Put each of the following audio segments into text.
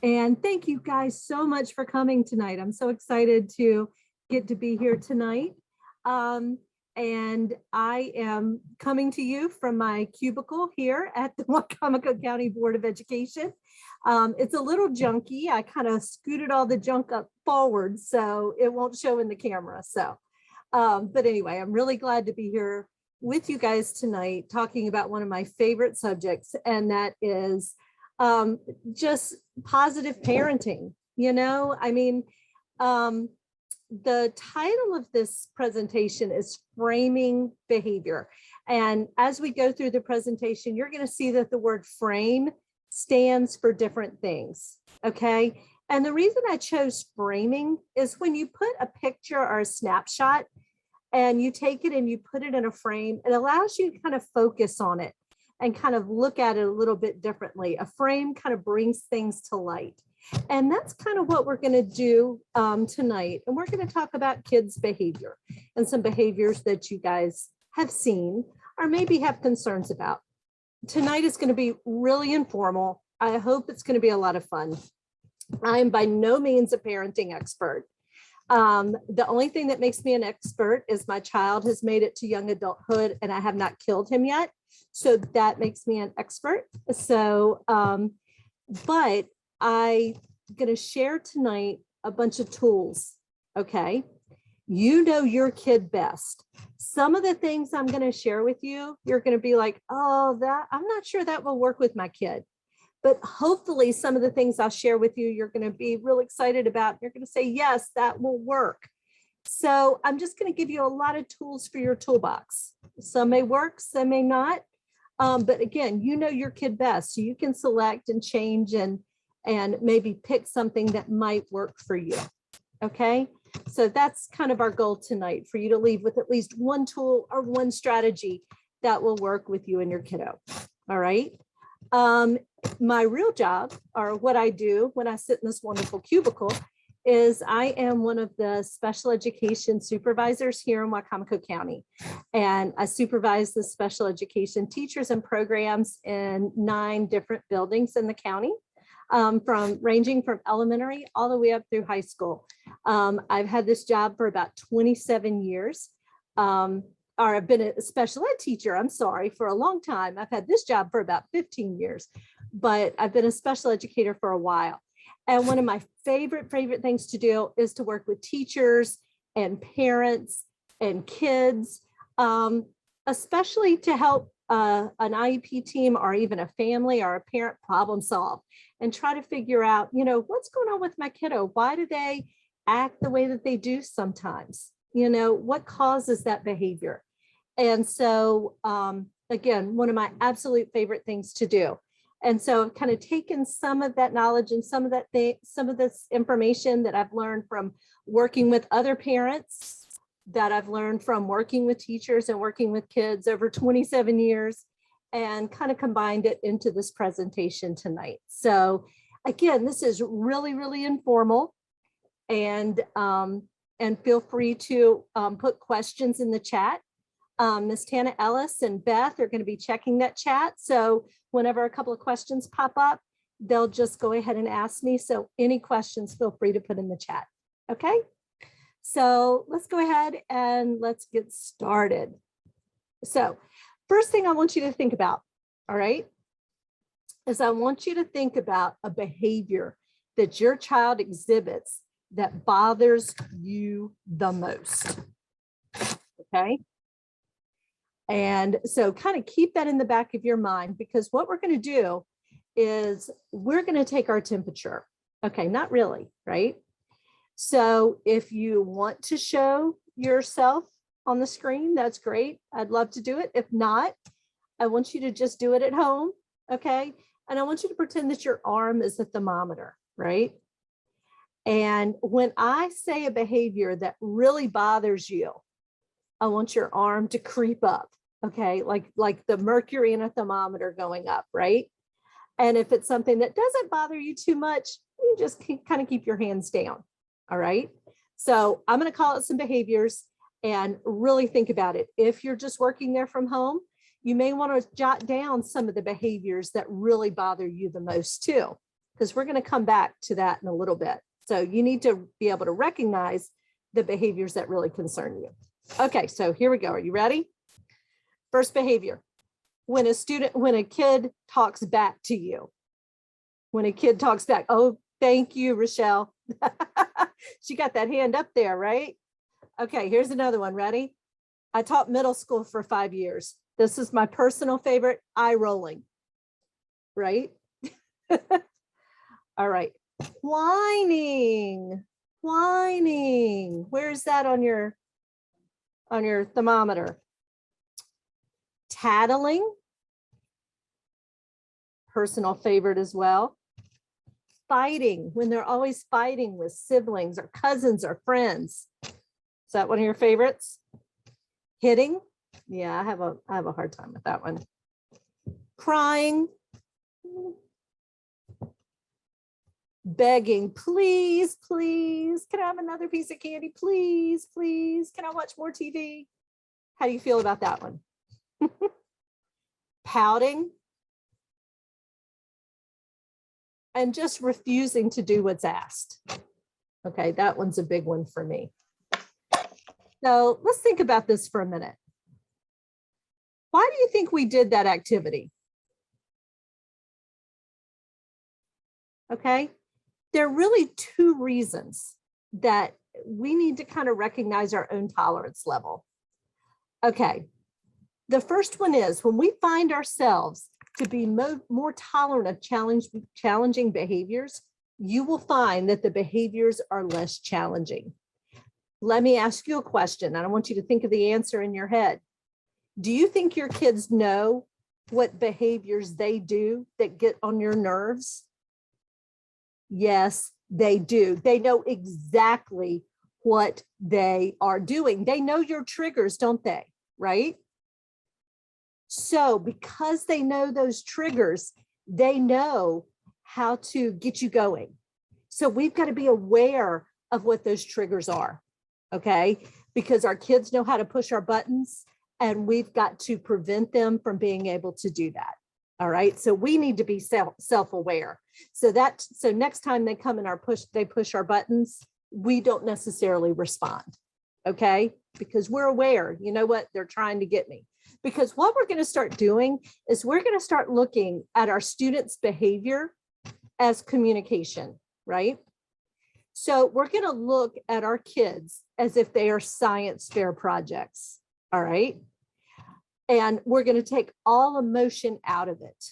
And thank you guys so much for coming tonight. I'm so excited to get to be here tonight. And I am coming to you from my cubicle here at the Wacomico County Board of Education. It's a little junky. I kind of scooted all the junk up forward so it won't show in the camera. So, but anyway, I'm really glad to be here with you guys tonight talking about one of my favorite subjects, and that is just positive parenting. You know, I mean, the title of this presentation is Framing Behavior. And as we go through the presentation, you're going to see that the word frame stands for different things. Okay. And the reason I chose framing is when you put a picture or a snapshot and you take it and you put it in a frame, it allows you to kind of focus on it and kind of look at it a little bit differently. A frame kind of brings things to light. And that's kind of what we're going to do tonight. And we're going to talk about kids' behavior and some behaviors that you guys have seen or maybe have concerns about. Tonight is going to be really informal. I hope it's going to be a lot of fun. I am by no means a parenting expert. The only thing that makes me an expert is my child has made it to young adulthood and I have not killed him yet. So that makes me an expert. So, but I'm going to share tonight a bunch of tools. Okay. You know your kid best. Some of the things I'm going to share with you, you're going to be like, oh, that I'm not sure that will work with my kid. But hopefully some of the things I'll share with you, you're going to be real excited about. You're going to say, yes, that will work. So I'm just going to give you a lot of tools for your toolbox. Some may work, some may not. But again, you know your kid best. So you can select and change and maybe pick something that might work for you. Okay. So that's kind of our goal tonight, for you to leave with at least one tool or one strategy that will work with you and your kiddo. All right. My real job, or what I do when I sit in this wonderful cubicle, is I am one of the special education supervisors here in Wacomico County. And I supervise the special education teachers and programs in 9 different buildings in the county, ranging from elementary all the way up through high school. I've had this job for about 27 years. Or I've been a special ed teacher, I'm sorry, for a long time. I've had this job for about 15 years, but I've been a special educator for a while. And one of my favorite things to do is to work with teachers and parents and kids, especially to help an IEP team or even a family or a parent problem solve and try to figure out, you know, what's going on with my kiddo? Why do they act the way that they do sometimes? You know, what causes that behavior? And so, again, one of my absolute favorite things to do. And so I've kind of taken some of that knowledge and some of this information that I've learned from working with other parents, that I've learned from working with teachers and working with kids over 27 years, and kind of combined it into this presentation tonight. So again, this is really, really informal, and feel free to put questions in the chat. Ms. Tana Ellis and Beth are going to be checking that chat. So whenever a couple of questions pop up, they'll just go ahead and ask me. So any questions, feel free to put in the chat. Okay. So let's go ahead and let's get started. So first thing I want you to think about, all right, is I want you to think about a behavior that your child exhibits that bothers you the most. Okay. And so kind of keep that in the back of your mind, because what we're going to do is we're going to take our temperature. Okay, not really, right? So if you want to show yourself on the screen, that's great. I'd love to do it. If not, I want you to just do it at home. Okay. And I want you to pretend that your arm is a thermometer, right? And when I say a behavior that really bothers you, I want your arm to creep up. Okay, like the mercury in a thermometer going up, right? And if it's something that doesn't bother you too much, you just kind of keep your hands down. All right. So I'm going to call out some behaviors and really think about it. If you're just working there from home, you may want to jot down some of the behaviors that really bother you the most too, because we're going to come back to that in a little bit. So you need to be able to recognize the behaviors that really concern you. Okay, so here we go. Are you ready? First behavior. When a kid talks back to you. When a kid talks back, oh, thank you, Rochelle. She got that hand up there, right? Okay, here's another one. Ready? I taught middle school for 5 years. This is my personal favorite, eye rolling, right? All right. Whining. Where's that on your thermometer? Tattling. Personal favorite as well. Fighting, when they're always fighting with siblings or cousins or friends. Is that one of your favorites? Hitting. Yeah, I have a hard time with that one. Crying. Begging, please, please, can I have another piece of candy? Please, please, can I watch more TV? How do you feel about that one? Pouting. And just refusing to do what's asked. Okay, that one's a big one for me. So let's think about this for a minute. Why do you think we did that activity? Okay, there are really two reasons that we need to kind of recognize our own tolerance level. Okay, the first one is when we find ourselves to be more tolerant of challenging behaviors, you will find that the behaviors are less challenging. Let me ask you a question, and I want you to think of the answer in your head. Do you think your kids know what behaviors they do that get on your nerves? Yes, they do. They know exactly what they are doing. They know your triggers, don't they? Right? So because they know those triggers, they know how to get you going. So we've got to be aware of what those triggers are, okay? Because our kids know how to push our buttons, and we've got to prevent them from being able to do that. All right, so we need to be self-aware. So next time they come in they push our buttons, we don't necessarily respond, okay? Because we're aware, you know what, they're trying to get me. Because what we're going to start doing is we're going to start looking at our students' behavior as communication, right? So we're going to look at our kids as if they are science fair projects, all right? And we're going to take all emotion out of it.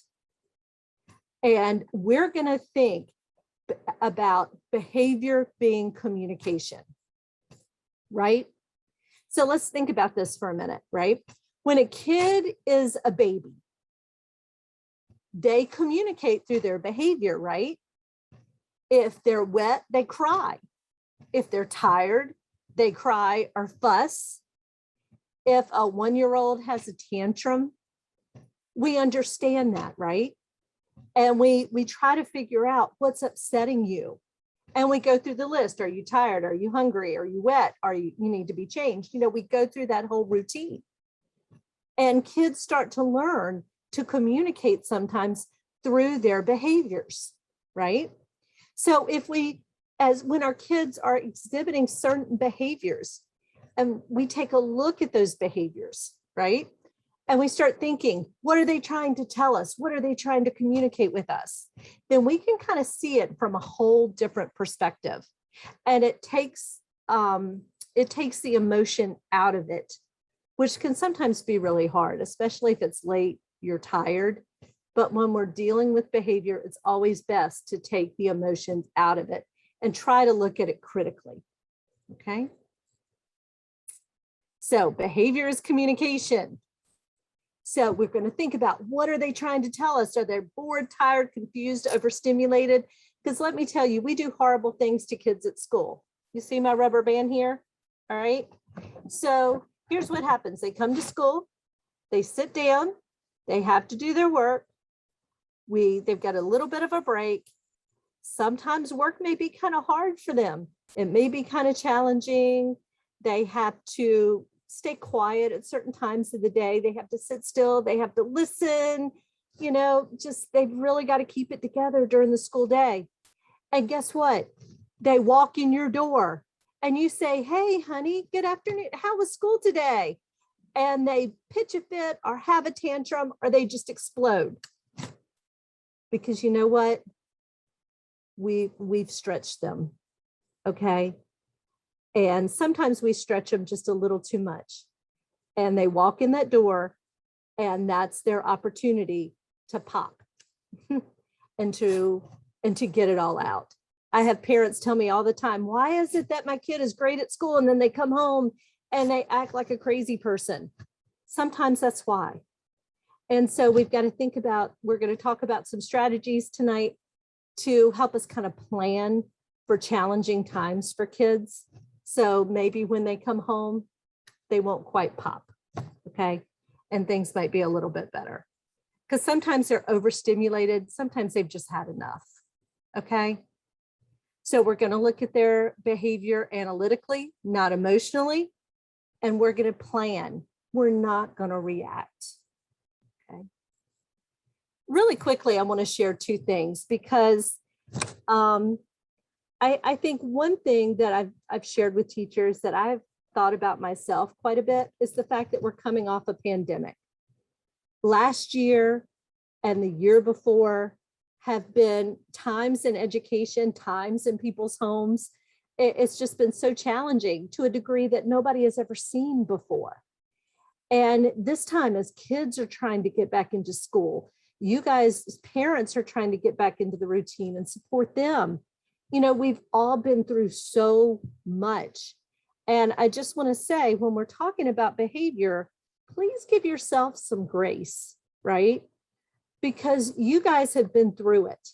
And we're going to think about behavior being communication, right? So let's think about this for a minute, right? When a kid is a baby, they communicate through their behavior, right? If they're wet, they cry. If they're tired, they cry or fuss. If a 1-year-old has a tantrum, we understand that, right? And we try to figure out what's upsetting you. And we go through the list. Are you tired? Are you hungry? Are you wet? You need to be changed? You know, we go through that whole routine. And kids start to learn to communicate sometimes through their behaviors, right? So when our kids are exhibiting certain behaviors, and we take a look at those behaviors, right? And we start thinking, what are they trying to tell us? What are they trying to communicate with us? Then we can kind of see it from a whole different perspective. And it takes the emotion out of it, which can sometimes be really hard, especially if it's late, you're tired. But when we're dealing with behavior, it's always best to take the emotions out of it and try to look at it critically, okay? So behavior is communication. So we're going to think about, what are they trying to tell us? Are they bored, tired, confused, overstimulated? Because let me tell you, we do horrible things to kids at school. You see my rubber band here? All right. So here's what happens. They come to school, they sit down, they have to do their work. They've got a little bit of a break. Sometimes work may be kind of hard for them. It may be kind of challenging. They have to stay quiet at certain times of the day. They have to sit still. They have to listen. You know, just they've really got to keep it together during the school day. And guess what? They walk in your door and you say, hey, honey, good afternoon. How was school today? And they pitch a fit or have a tantrum or they just explode. Because you know what? We've stretched them. Okay. And sometimes we stretch them just a little too much. And they walk in that door and that's their opportunity to pop and to get it all out. I have parents tell me all the time, why is it that my kid is great at school and then they come home and they act like a crazy person? Sometimes that's why. And so we've got to think about, we're going to talk about some strategies tonight to help us kind of plan for challenging times for kids. So maybe when they come home, they won't quite pop, okay? And things might be a little bit better. Because sometimes they're overstimulated. Sometimes they've just had enough, okay? So we're going to look at their behavior analytically, not emotionally, and we're going to plan. We're not going to react, okay? Really quickly, I want to share two things because I think one thing that I've shared with teachers that I've thought about myself quite a bit is the fact that we're coming off a pandemic. Last year and the year before have been times in education, times in people's homes. It's just been so challenging to a degree that nobody has ever seen before. And this time, as kids are trying to get back into school, you guys, as parents, are trying to get back into the routine and support them. You know, we've all been through so much. And I just want to say, when we're talking about behavior, please give yourself some grace, right? Because you guys have been through it.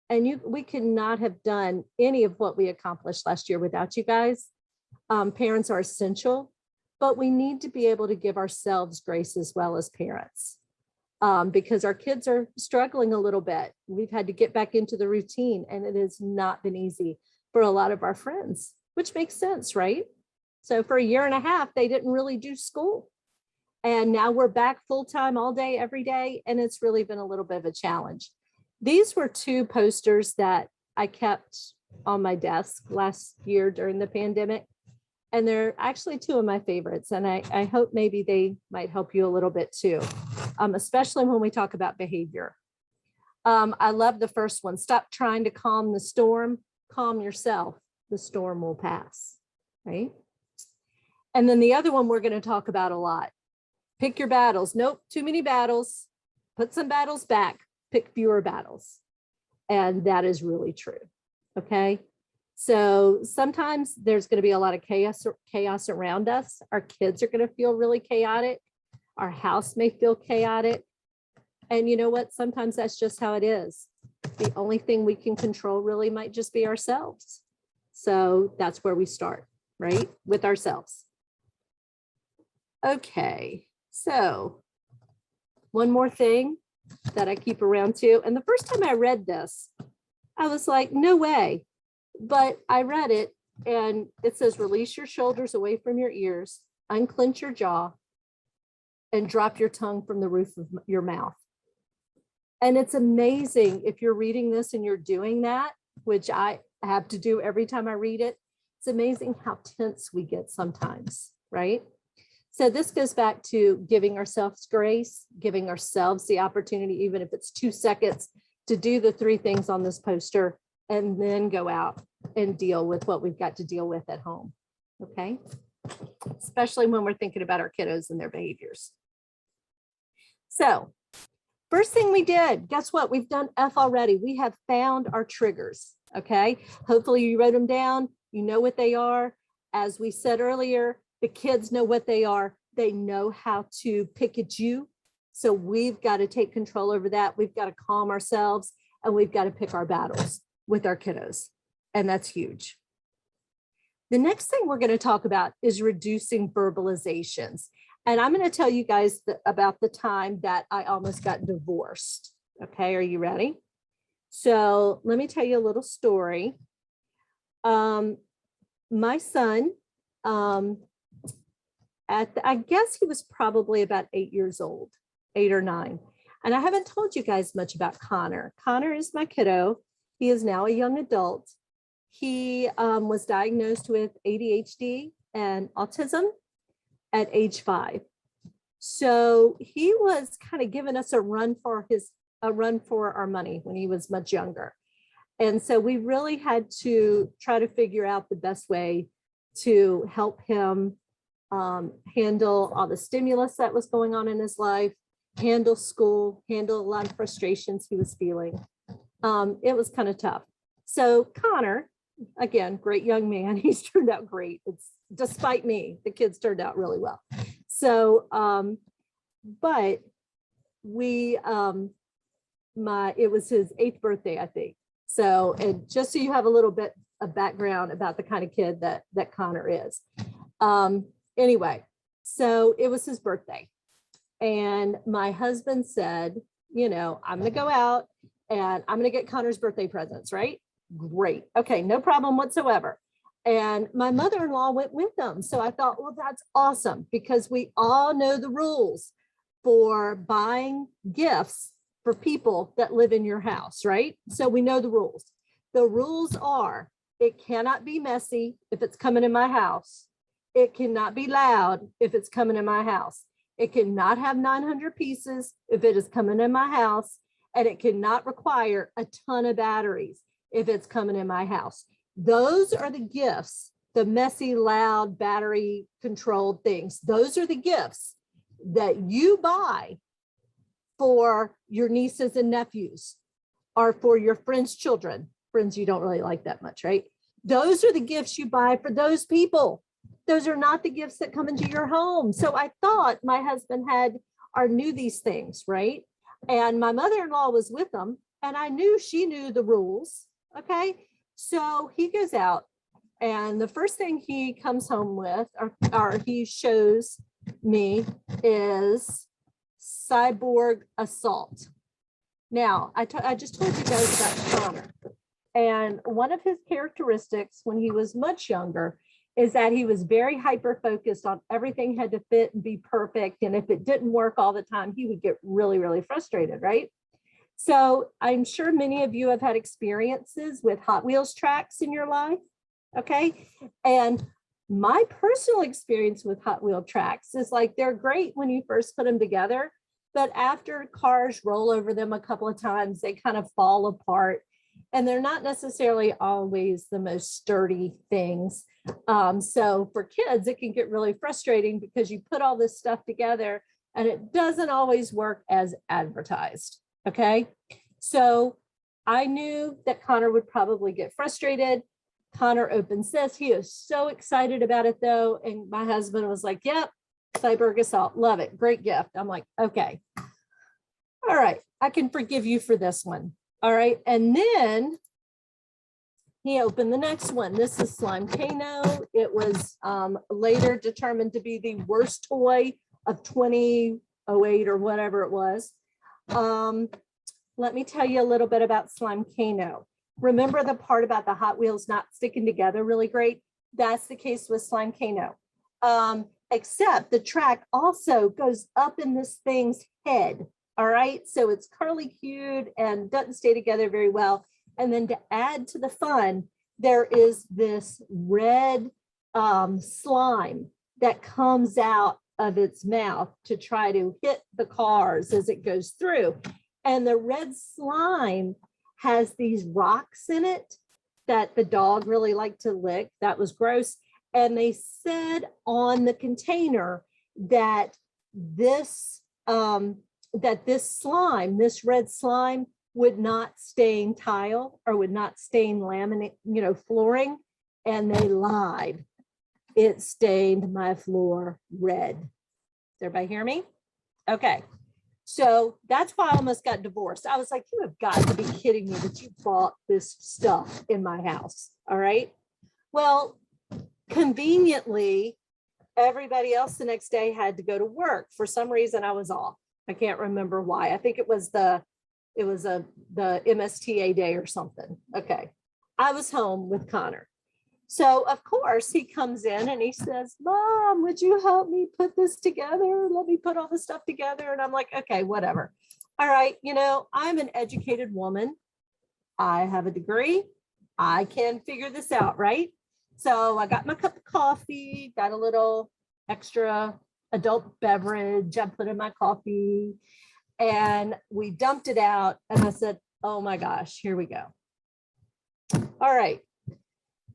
And we could not have done any of what we accomplished last year without you guys. Parents are essential, but we need to be able to give ourselves grace as well as parents. Because our kids are struggling a little bit. We've had to get back into the routine and it has not been easy for a lot of our friends, which makes sense, right? So for a year and a half, they didn't really do school. And now we're back full-time all day, every day. And it's really been a little bit of a challenge. These were two posters that I kept on my desk last year during the pandemic. And they're actually two of my favorites. And I hope maybe they might help you a little bit too, especially when we talk about behavior. I love the first one. Stop trying to calm the storm, calm yourself. The storm will pass, right? And then the other one we're going to talk about a lot. Pick your battles. Nope, too many battles. Put some battles back. Pick fewer battles. And that is really true, okay? So sometimes there's going to be a lot of chaos around us. Our kids are going to feel really chaotic. Our house may feel chaotic. And you know what? Sometimes that's just how it is. The only thing we can control really might just be ourselves. So that's where we start, right? With ourselves. Okay, so one more thing that I keep around too. And the first time I read this, I was like, no way. But I read it and it says, release your shoulders away from your ears, unclench your jaw, and drop your tongue from the roof of your mouth. And it's amazing if you're reading this and you're doing that, which I have to do every time I read it. It's amazing how tense we get sometimes, right? So this goes back to giving ourselves grace, giving ourselves the opportunity, even if it's 2 seconds, to do the 3 things on this poster and then go out and deal with what we've got to deal with at home, okay? Especially when we're thinking about our kiddos and their behaviors. So first thing we did, guess what? We've done F already. We have found our triggers, okay? Hopefully you wrote them down. You know what they are. As we said earlier, the kids know what they are. They know how to pick at you. So we've got to take control over that. We've got to calm ourselves and we've got to pick our battles with our kiddos. And that's huge. The next thing we're going to talk about is reducing verbalizations. And I'm going to tell you guys about the time that I almost got divorced. Okay, are you ready? So let me tell you a little story. My son, I guess he was probably about 8 years old, 8 or 9. And I haven't told you guys much about Connor. Connor is my kiddo. He is now a young adult. He was diagnosed with ADHD and autism at age 5. So he was kind of giving us a run for our money when he was much younger. And so we really had to try to figure out the best way to help him handle all the stimulus that was going on in his life, handle school, handle a lot of frustrations he was feeling. It was kind of tough. So Connor, again, great young man. He's turned out great. It's despite me, the kids turned out really well. So, but we, it was his 8th birthday, I think. So, and just so you have a little bit of background about the kind of kid that Connor is. Anyway, so it was his birthday. And my husband said, you know, I'm going to go out and I'm going to get Connor's birthday presents, right? Great. Okay, no problem whatsoever. And my mother-in-law went with them. So I thought, well, that's awesome, because we all know the rules for buying gifts for people that live in your house, right? So we know the rules. The rules are, it cannot be messy if it's coming in my house. It cannot be loud if it's coming in my house. It cannot have 900 pieces if it is coming in my house. And it cannot require a ton of batteries if it's coming in my house. Those are the gifts, the messy, loud, battery controlled things. Those are the gifts that you buy for your nieces and nephews, or for your friends' children, friends you don't really like that much, right? Those are the gifts you buy for those people. Those are not the gifts that come into your home. So I thought my husband knew these things, right? And my mother-in-law was with them, and I knew she knew the rules. Okay. So he goes out, and the first thing he comes home with, or he shows me, is Cyborg Assault. Now, I just told you guys about Connor. And one of his characteristics when he was much younger is that he was very hyper-focused on everything had to fit and be perfect. And if it didn't work all the time, he would get really, really frustrated, right? So I'm sure many of you have had experiences with Hot Wheels tracks in your life, okay? And my personal experience with Hot Wheel tracks is like, they're great when you first put them together, but after cars roll over them a couple of times, they kind of fall apart, and they're not necessarily always the most sturdy things. So for kids, it can get really frustrating because you put all this stuff together and it doesn't always work as advertised. Okay, so I knew that Connor would probably get frustrated. Connor opens this. He is so excited about it though. And my husband was like, yep, Cyborg Assault, love it. Great gift. I'm like, okay, all right, I can forgive you for this one. All right, and then he opened the next one. This is Slime Kano. It was later determined to be the worst toy of 2008 or whatever it was. Let me tell you a little bit about Slime Kano. Remember the part about the Hot Wheels not sticking together really great? That's the case with Slime Kano. Except the track also goes up in this thing's head. All right, so it's curly cued and doesn't stay together very well. And then to add to the fun, there is this red slime that comes out of its mouth to try to hit the cars as it goes through. And the red slime has these rocks in it that the dog really liked to lick. That was gross. And they said on the container that this slime, this red slime, would not stain tile or would not stain laminate, flooring. And they lied. It stained my floor red. Does everybody hear me? Okay. So that's why I almost got divorced. I was like, you have got to be kidding me that you bought this stuff in my house. All right. Well, conveniently, everybody else the next day had to go to work. For some reason, I was off. I can't remember why. I think it was the It was the MSTA day or something. Okay. I was home with Connor. So of course he comes in and he says, Mom, would you help me put this together? Let me put all the stuff together. And I'm like, okay, whatever. All right. You know, I'm an educated woman. I have a degree. I can figure this out, right? So I got my cup of coffee, got a little extra adult beverage. I put in my coffee and we dumped it out. And I said, oh my gosh, here we go. All right.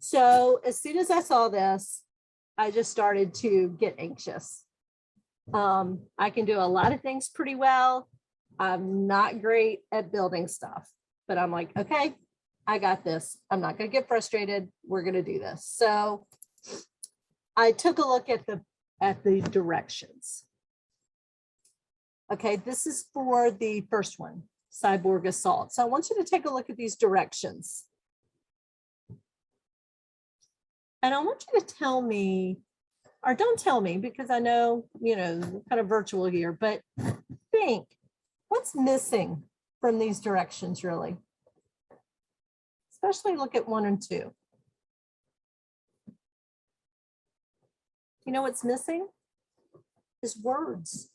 So as soon as I saw this, I just started to get anxious. I can do a lot of things pretty well. I'm not great at building stuff, but I'm like, okay, I got this. I'm not going to get frustrated. We're going to do this. So I took a look at the directions. Okay, this is for the first one, cyborg assault. So I want you to take a look at these directions. And I want you to tell me, or don't tell me, because I know, you know, we're kind of virtual here, but think, what's missing from these directions really? Especially look at 1 and 2. You know what's missing? Is words.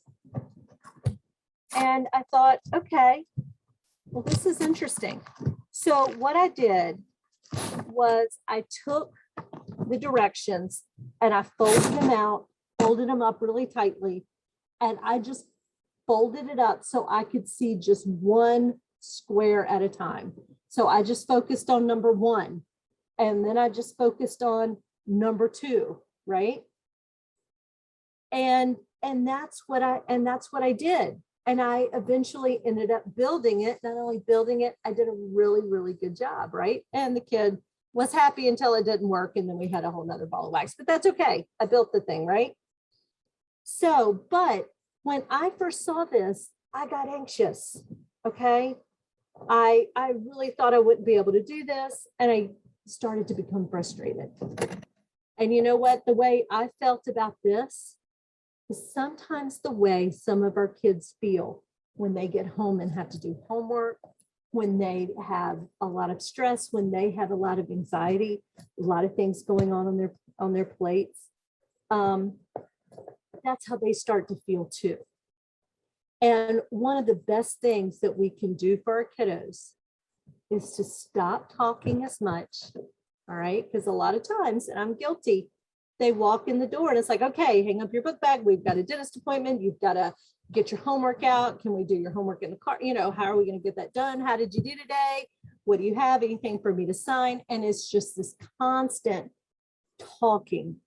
And I thought, okay, well, this is interesting. So what I did was I took the directions and I folded them out, folded them up really tightly, and I just folded it up so I could see just one square at a time. So I just focused on number 1, and then I just focused on number 2, right? And that's what I did. And I eventually ended up building it. Not only building it, I did a really, really good job, right? And the kid was happy until it didn't work. And then we had a whole nother ball of wax, but that's okay. I built the thing, right? So, but when I first saw this, I got anxious, okay? I really thought I wouldn't be able to do this. And I started to become frustrated. And you know what? The way I felt about this is sometimes the way some of our kids feel when they get home and have to do homework, when they have a lot of stress, when they have a lot of anxiety, a lot of things going on their plates. That's how they start to feel too. And one of the best things that we can do for our kiddos is to stop talking as much. All right. Because a lot of times, and I'm guilty, they walk in the door and it's like, okay, hang up your book bag. We've got a dentist appointment. You've got to get your homework out. Can we do your homework in the car? You know, how are we going to get that done? How did you do today? What do you have? Anything for me to sign? And it's just this constant talking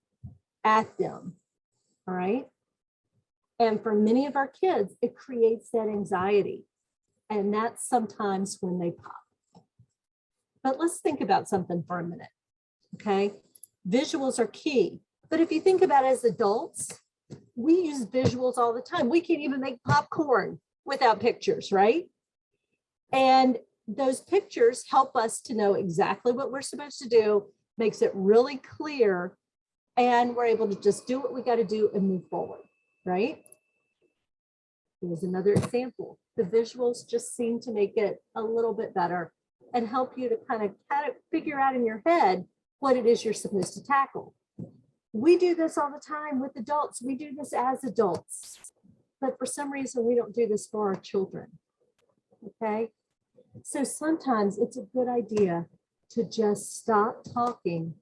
at them. All right. And for many of our kids, it creates that anxiety. And that's sometimes when they pop. But let's think about something for a minute. Okay. Visuals are key. But if you think about it as adults, we use visuals all the time. We can't even make popcorn without pictures, right? And those pictures help us to know exactly what we're supposed to do, makes it really clear, and we're able to just do what we got to do and move forward, right? Here's another example. The visuals just seem to make it a little bit better and help you to kind of figure out in your head what it is you're supposed to tackle. We do this all the time with adults. We do this as adults, but for some reason we don't do this for our children, okay? So sometimes it's a good idea to just stop talking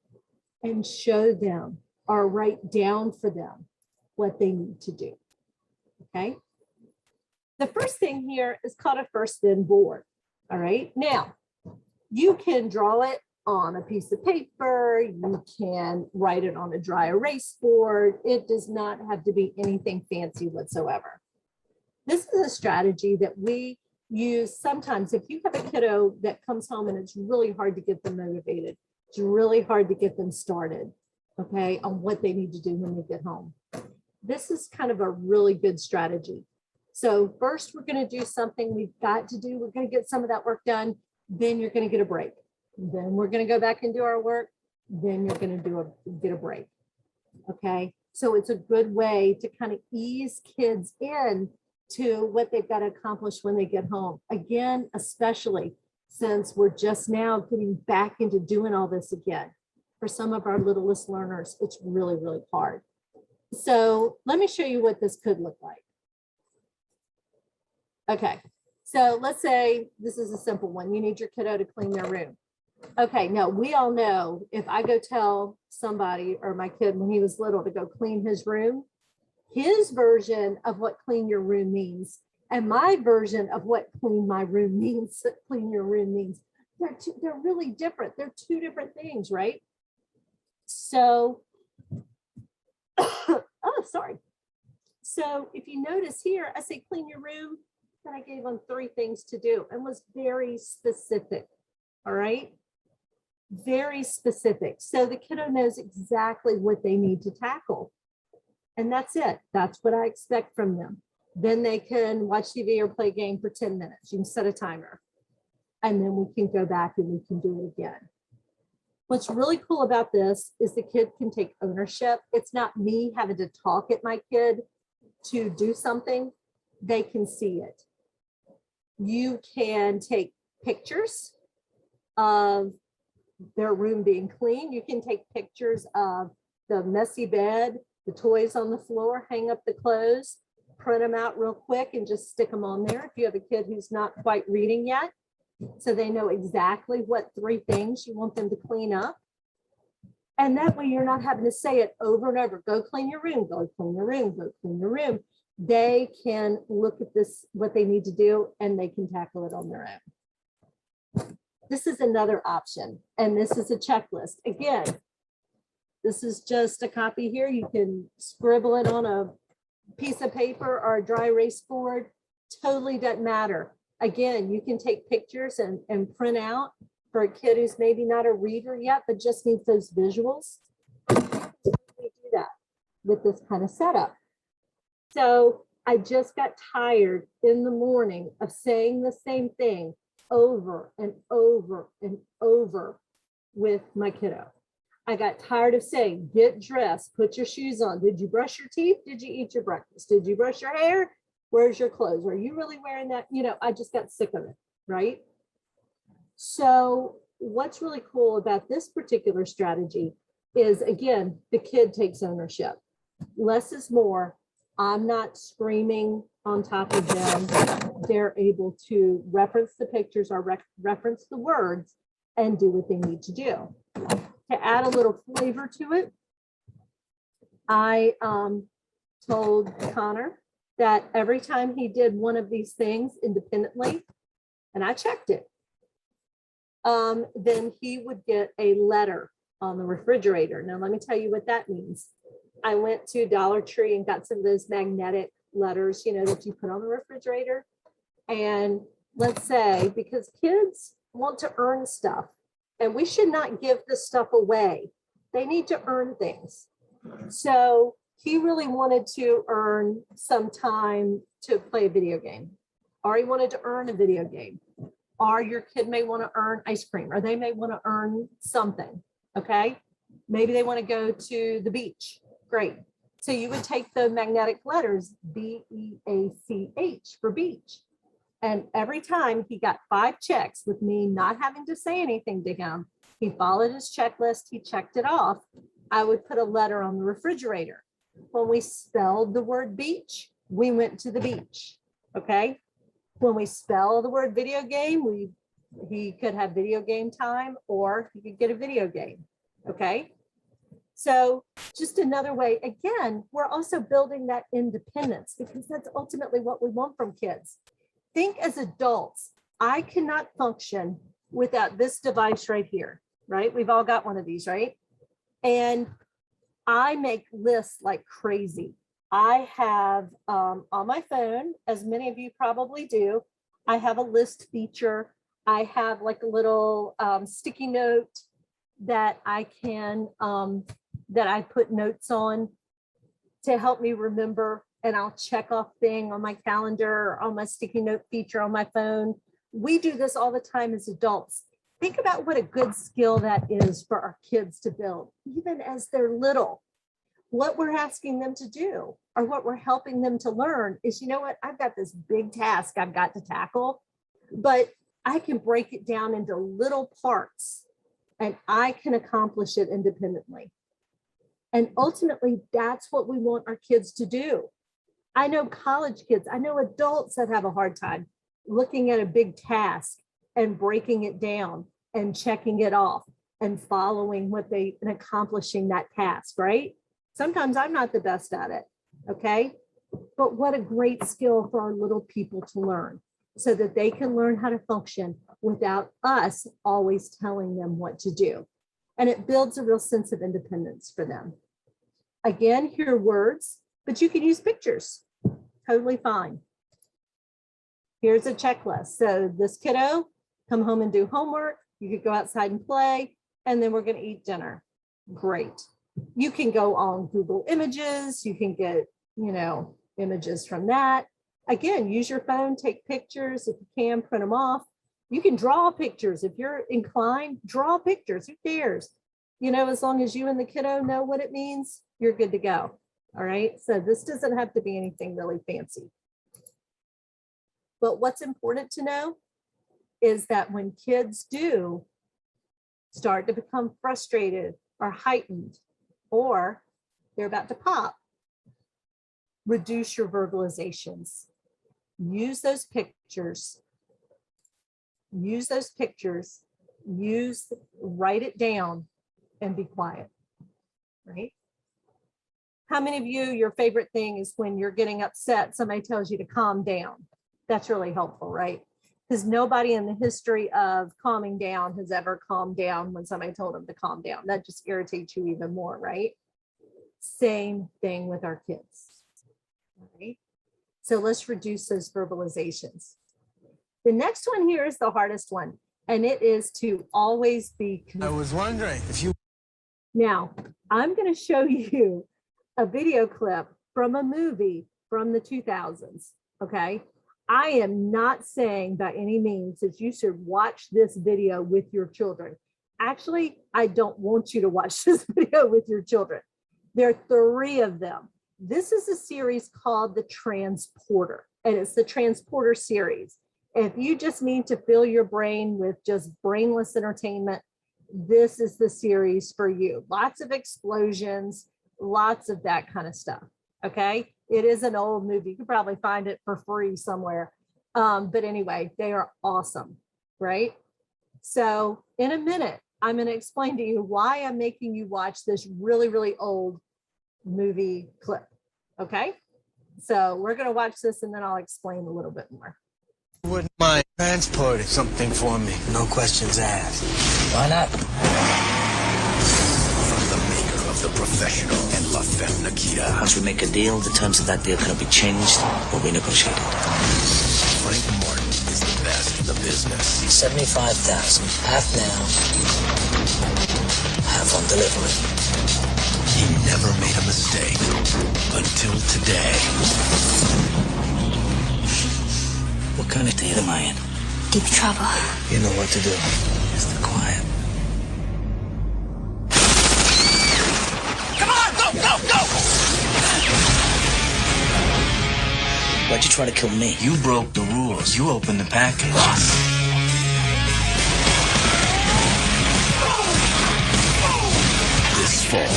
and show them or write down for them what they need to do, okay? The first thing here is called a first then board, all right? Now, you can draw it on a piece of paper, you can write it on a dry erase board. It does not have to be anything fancy whatsoever. This is a strategy that we use sometimes if you have a kiddo that comes home and it's really hard to get them motivated. It's really hard to get them started, okay, on what they need to do when they get home. This is kind of a really good strategy. So first we're going to do something we've got to do. We're going to get some of that work done. Then you're going to get a break. Then we're going to go back and do our work. Then you're going to get a break. Okay. So it's a good way to kind of ease kids in to what they've got to accomplish when they get home. Again, especially since we're just now getting back into doing all this again. For some of our littlest learners, it's really, really hard. So let me show you what this could look like. Okay, so let's say this is a simple one. You need your kiddo to clean their room. Okay, now we all know if I go tell somebody or my kid when he was little to go clean his room, his version of what clean your room means and my version of what clean my room means, clean your room means, they're really different. They're two different things, right? So, oh, sorry. So if you notice here, I say clean your room, and I gave them 3 things to do and was very specific, all right? Very specific. So the kiddo knows exactly what they need to tackle. And that's it. That's what I expect from them. Then they can watch TV or play a game for 10 minutes. You can set a timer. And then we can go back and we can do it again. What's really cool about this is the kid can take ownership. It's not me having to talk at my kid to do something. They can see it. You can take pictures of their room being clean. You can take pictures of the messy bed, the toys on the floor, hang up the clothes, print them out real quick and just stick them on there if you have a kid who's not quite reading yet. So they know exactly what 3 things you want them to clean up. And that way you're not having to say it over and over. Go clean your room, go clean your room, go clean your room. They can look at this, what they need to do, and they can tackle it on their own. This is another option, and this is a checklist. Again, this is just a copy here. You can scribble it on a piece of paper or a dry erase board. Totally doesn't matter. Again, you can take pictures and print out for a kid who's maybe not a reader yet, but just needs those visuals. We do that with this kind of setup. So I just got tired in the morning of saying the same thing over and over and over with my kiddo. I got tired of saying, get dressed, put your shoes on. Did you brush your teeth? Did you eat your breakfast? Did you brush your hair? Where's your clothes? Are you really wearing that? You know, I just got sick of it, right? So what's really cool about this particular strategy is, again, the kid takes ownership. Less is more. I'm not screaming on top of them. They're able to reference the pictures or reference the words and do what they need to do. To add a little flavor to it, I told Connor that every time he did one of these things independently, and I checked it, then he would get a letter on the refrigerator. Now, let me tell you what that means. I went to Dollar Tree and got some of those magnetic letters, you know, that you put on the refrigerator. And let's say, because kids want to earn stuff, and we should not give this stuff away. They need to earn things. So he really wanted to earn some time to play a video game, or he wanted to earn a video game, or your kid may want to earn ice cream, or they may want to earn something. Okay. Maybe they want to go to the beach. Great. So you would take the magnetic letters, B-E-A-C-H for beach. And every time he got 5 checks with me not having to say anything to him, he followed his checklist, he checked it off. I would put a letter on the refrigerator. When we spelled the word beach, we went to the beach. Okay. When we spell the word video game, he could have video game time, or he could get a video game. Okay. So just another way, again, we're also building that independence, because that's ultimately what we want from kids. Think as adults, I cannot function without this device right here, right? We've all got one of these, right? And I make lists like crazy. I have on my phone, as many of you probably do, I have a list feature. I have like a little sticky note that I can, that I put notes on to help me remember, and I'll check off thing on my calendar or on my sticky note feature on my phone. We do this all the time as adults. Think about what a good skill that is for our kids to build, even as they're little. what we're asking them to do or what we're helping them to learn is, you know what, I've got this big task I've got to tackle, but I can break it down into little parts and I can accomplish it independently. And ultimately, that's what we want our kids to do. I know college kids, I know adults that have a hard time looking at a big task and breaking it down and checking it off and following and accomplishing that task, right? Sometimes I'm not the best at it, okay? But what a great skill for our little people to learn so that they can learn how to function without us always telling them what to do. And it builds a real sense of independence for them. Again, hear words, but you can use pictures, totally fine. Here's a checklist. So this kiddo, come home and do homework. You could go outside and play, and then we're going to eat dinner. Great. You can go on Google Images. You can get, images from that. Again, use your phone, take pictures. If you can, print them off. You can draw pictures. If you're inclined, draw pictures. Who cares? As long as you and the kiddo know what it means, you're good to go. All right. So this doesn't have to be anything really fancy. But what's important to know is that when kids do start to become frustrated or heightened, or they're about to pop, reduce your verbalizations. Use those pictures. Write it down and be quiet, right? How many of you, your favorite thing is when you're getting upset, somebody tells you to calm down? That's really helpful, right? Because nobody in the history of calming down has ever calmed down when somebody told them to calm down. That just irritates you even more, right? Same thing with our kids, right? So let's reduce those verbalizations. The next one here is the hardest one, and it is to always be I was wondering if you... Now, I'm going to show you a video clip from a movie from the 2000s, okay? I am not saying by any means that you should watch this video with your children. Actually, I don't want you to watch this video with your children. There are 3 of them. This is a series called The Transporter, and it's the Transporter series. If you just need to fill your brain with just brainless entertainment, this is the series for you. Lots of explosions, lots of that kind of stuff, okay? It is an old movie. You can probably find it for free somewhere. But anyway, they are awesome, right? So in a minute, I'm going to explain to you why I'm making you watch this really, really old movie clip, okay? So we're going to watch this and then I'll explain a little bit more. Wouldn't mind transporting something for me? No questions asked. Why not? From the maker of The Professional and La Femme Nikita. Once we make a deal, the terms of that deal cannot be changed or renegotiated. Frank Martin is the best in the business. 75,000. Half now, half on delivery. He never made a mistake until today. What kind of theater am I in? Deep trouble. You know what to do. Just be quiet. Come on, go, go, go! Why'd you try to kill me? You broke the rules. You opened the package. This fall,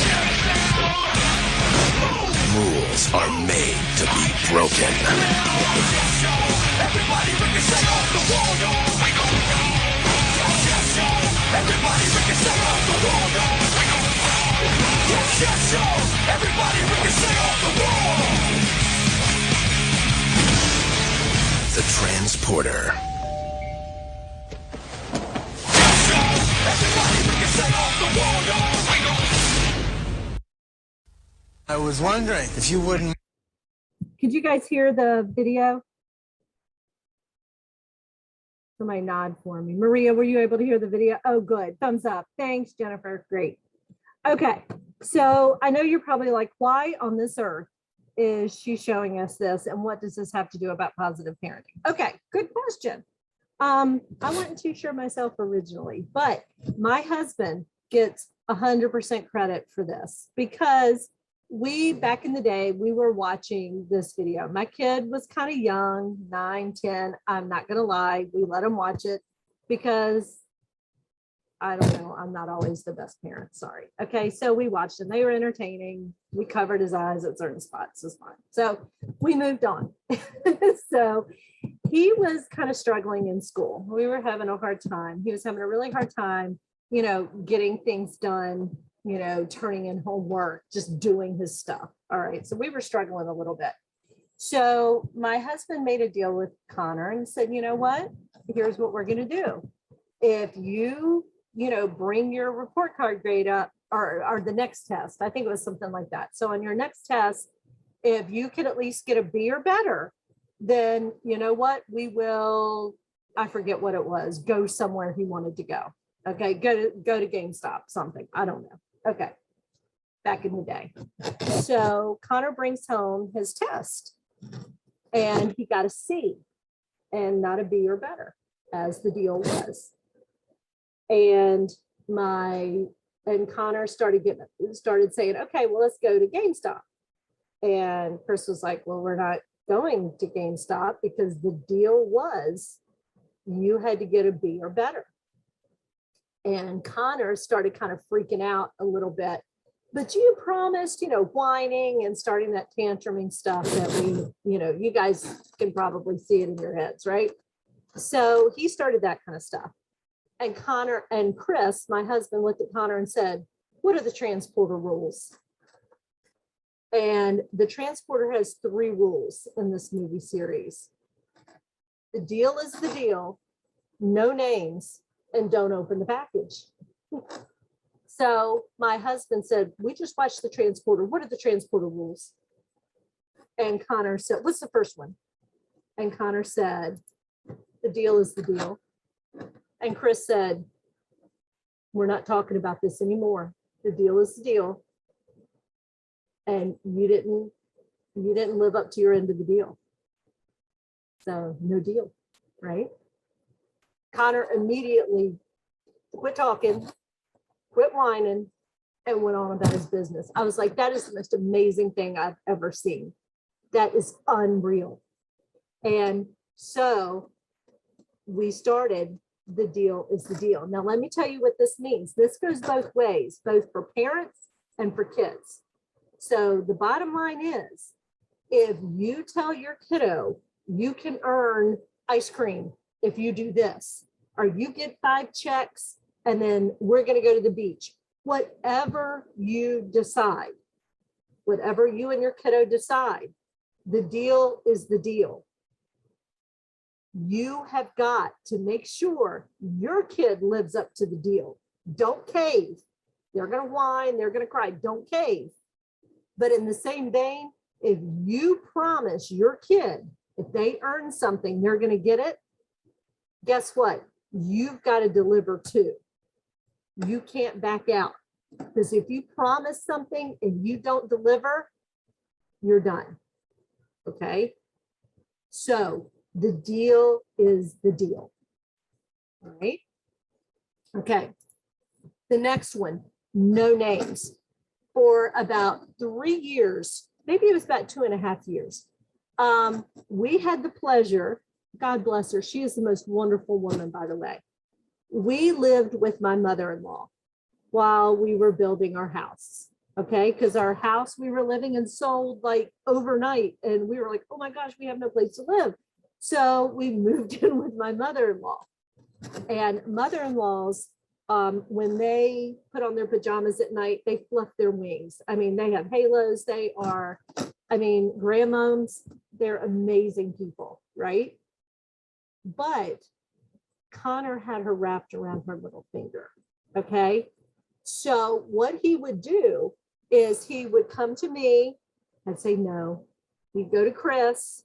rules are made to be broken. Everybody ricochet off the wall, yo. Everybody ricochet off the wall, yo. Everybody ricochet off the wall. The Transporter. Everybody ricochet off the wall, yo. I was wondering if you wouldn't... Could you guys hear the video? Somebody nod for me. Maria, were you able to hear the video? Oh, good. Thumbs up. Thanks, Jennifer. Great. Okay. So I know you're probably like, why on this earth is she showing us this? And what does this have to do about positive parenting? Okay. Good question. I wasn't too sure myself originally, but my husband gets 100% credit for this because back in the day, we were watching this video. My kid was kind of young, 9, 10. I'm not going to lie. We let him watch it because I don't know. I'm not always the best parent. Sorry. Okay. So we watched them. They were entertaining. We covered his eyes at certain spots. It's fine. So we moved on. So he was kind of struggling in school. We were having a hard time. He was having a really hard time, getting things done, turning in homework, just doing his stuff. All right. So we were struggling a little bit. So my husband made a deal with Connor and said, you know what? Here's what we're going to do. If you, bring your report card grade up or the next test, I think it was something like that. So on your next test, if you can at least get a B or better, then you know what? We will, I forget what it was, go somewhere he wanted to go. Okay. Go to GameStop, something. I don't know. Okay. Back in the day. So Connor brings home his test and he got a C and not a B or better, as the deal was. And Connor started saying, okay, well, let's go to GameStop. And Chris was like, well, we're not going to GameStop because the deal was you had to get a B or better. And Connor started kind of freaking out a little bit, but you promised, whining and starting that tantruming stuff that you guys can probably see it in your heads, right? So he started that kind of stuff. And Connor and Chris, my husband, looked at Connor and said, what are the transporter rules? And the transporter has 3 rules in this movie series. The deal is the deal, no names, and don't open the package. So my husband said, we just watched the transporter. What are the transporter rules? And Connor said, what's the first one? And Connor said, the deal is the deal. And Chris said, we're not talking about this anymore. The deal is the deal. And you didn't live up to your end of the deal. So no deal, right? Connor immediately quit talking, quit whining, and went on about his business. I was like, that is the most amazing thing I've ever seen. That is unreal. And so we started, the deal is the deal. Now, let me tell you what this means. This goes both ways, both for parents and for kids. So the bottom line is, if you tell your kiddo, you can earn ice cream if you do this, or you get 5 checks and then we're going to go to the beach, whatever you decide, whatever you and your kiddo decide, the deal is the deal. You have got to make sure your kid lives up to the deal. Don't cave. They're going to whine, they're going to cry. Don't cave. But in the same vein, if you promise your kid, if they earn something, they're going to get it, guess what? You've got to deliver too. You can't back out. Because if you promise something and you don't deliver, you're done. Okay? So the deal is the deal. All right? Okay. The next one, no names. For about 3 years, maybe it was about 2.5 years, we had the pleasure, God bless her, she is the most wonderful woman, by the way. We lived with my mother-in-law while we were building our house, okay? Because our house we were living in sold like overnight, and we were like, oh my gosh, we have no place to live. So we moved in with my mother-in-law. And mother-in-laws, when they put on their pajamas at night, they fluff their wings. I mean, they have halos. They are, grandmoms, they're amazing people, right? But Connor had her wrapped around her little finger, okay? So what he would do is he would come to me, I'd say no. He'd go to Chris,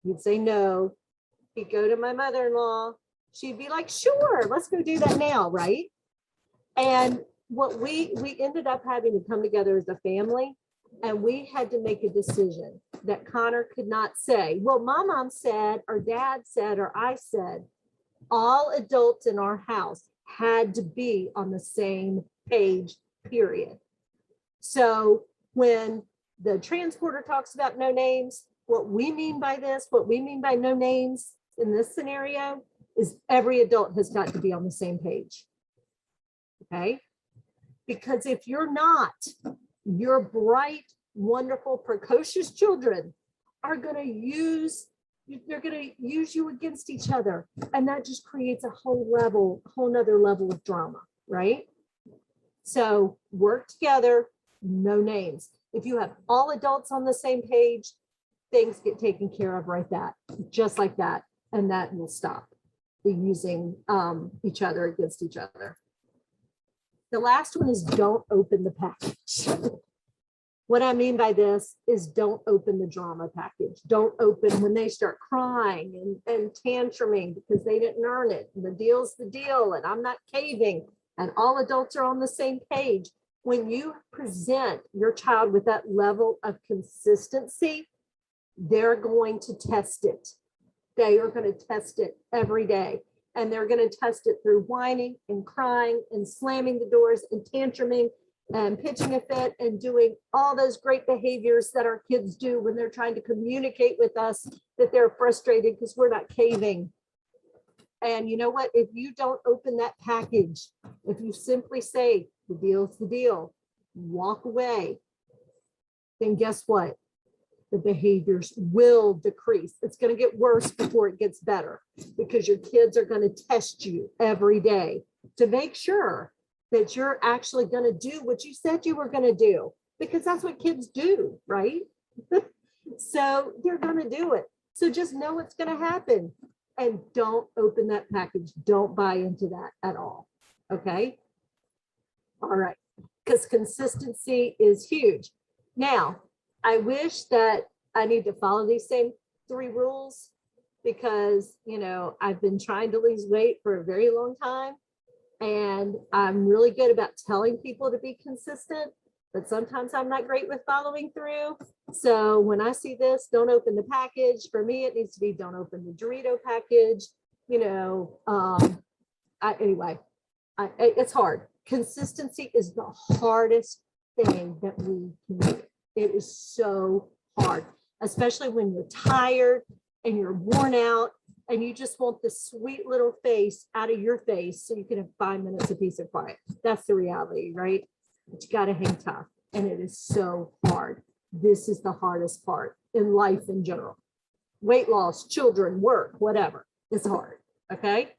he'd say no. He'd go to my mother-in-law, she'd be like, sure, let's go do that now, right? And what we ended up having to come together as a family, and we had to make a decision that Connor could not say, well, my mom said, or dad said, or I said. All adults in our house had to be on the same page, period. So when the transporter talks about no names, what we mean by this, what we mean by no names in this scenario is every adult has got to be on the same page. Okay? Because if you're not, your bright, wonderful, precocious children are going to use, they're going to use you against each other. And that just creates a whole nother level of drama, right? So work together, no names. If you have all adults on the same page, things get taken care of just like that. And that will stop the using each other against each other. The last one is don't open the package. What I mean by this is don't open the drama package. Don't open when they start crying and tantruming because they didn't earn it. And the deal's the deal and I'm not caving and all adults are on the same page. When you present your child with that level of consistency, they're going to test it. They are going to test it every day. And they're going to test it through whining and crying and slamming the doors and tantruming and pitching a fit and doing all those great behaviors that our kids do when they're trying to communicate with us that they're frustrated because we're not caving. And you know what? If you don't open that package, if you simply say the deal's the deal, walk away, then guess what? The behaviors will decrease. It's going to get worse before it gets better because your kids are going to test you every day to make sure that you're actually going to do what you said you were going to do, because that's what kids do, right? So they're going to do it. So just know what's going to happen and don't open that package. Don't buy into that at all. Okay. All right. Because consistency is huge. Now, I wish that I need to follow these same 3 rules because, you know, I've been trying to lose weight for a very long time and I'm really good about telling people to be consistent, but sometimes I'm not great with following through. So when I see this, don't open the package. For me, it needs to be don't open the Dorito package. You know, it's hard. Consistency is the hardest thing that we can do. It is so hard, especially when you're tired and you're worn out and you just want the sweet little face out of your face so you can have 5 minutes of peace and quiet. That's the reality, right? But you got to hang tough. And it is so hard. This is the hardest part in life in general. Weight loss, children, work, whatever. It's hard. Okay.